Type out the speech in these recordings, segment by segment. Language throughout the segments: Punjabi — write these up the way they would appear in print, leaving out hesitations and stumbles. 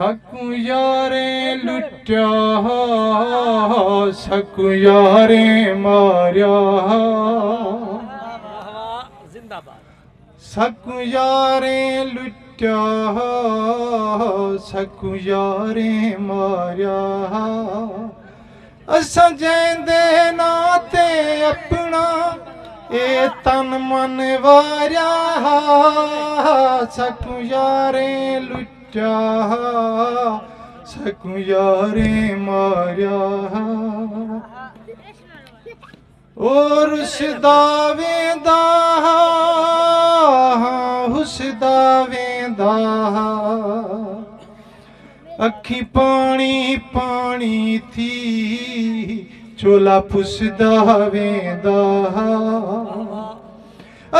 ਸਕੂ ਯਾਰੇ ਲੁੱਟਿਆ ਸਕੂ ਯਾਰੇ ਮਾਰਿਆ ਸਕੂ ਯਾਰੇ ਲੁੱਟਿਆ ਸਕੂ ਯਾਰੇ ਮਾਰਿਆ ਅਸਾਂ ਜੈਂਦੇ ਨਾਂ ਤੇ ਆਪਣਾ ਇਹ ਤਨ ਮਨ ਵਾਰਿਆ ਸਕੂ ਯਾਰੇ ਲੁੱਟਿਆ ਸਕੂ ਯਾਰੇ ਮਾਰਿਆ ਓ ਰੁਸਦਾ ਵੇਂਦਾ ਹੁਸਦਾ ਵੇਂਦਾ ਅੱਖੀ ਪਾਣੀ ਪਾਣੀ ਥੀ ਚੋਲਾ ਪੁੱਛਦਾ ਵੇਂਦਾ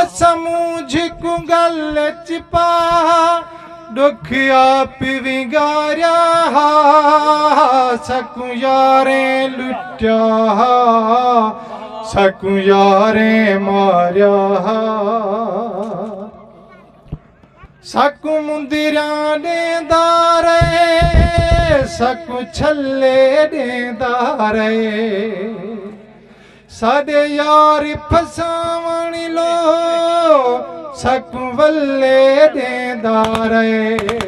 ਅਸਾਂ ਮੂੰਝ ਕੋ ਗੱਲ ਚ ਪਾ ਦੁੱਖ ਆਪ ਵਿਗਾਰਿਆ ਸਕੂ ਯਾਰੇ ਲੁੱਟਿਆ ਸਕੂ ਯਾਰੇ ਮਾਰਿਆ ਸਕੂ ਮੁੰਦਰਿਆਂ ਦੇਂਦਾ ਰਹੇ ਸਕੂ ਛੱਲੇ ਦੇਂਦਾ ਰਹੇ ਸਾਡੇ ਯਾਰ ਫਸਾਵਣ ਲੋ ਸਕੂ ਵੱਲੇ ਦੇਂਦਾ ਰਹੇ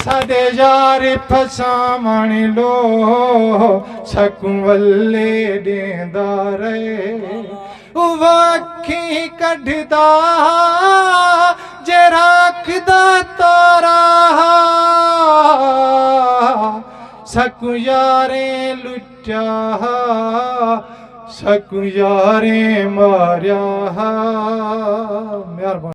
ਸਾਡੇ ਯਾਰ ਫਸਾਵਣ ਲੋ ਸਕੂ ਵੱਲੇ ਦੇਂਦਾ ਰਹੇ ਉਹ ਅੱਖੀਂ ਕੱਢਦਾ ਜੇ ਰੱਖਦਾ ਤਾਰਾ ਸਕੂ ਯਾਰੇ ਲੁੱਟਿਆ ਸਕੂ ਯਾਰੇ ਮਾਰਿਆ ਮਿਹਰਬਾਨੀ।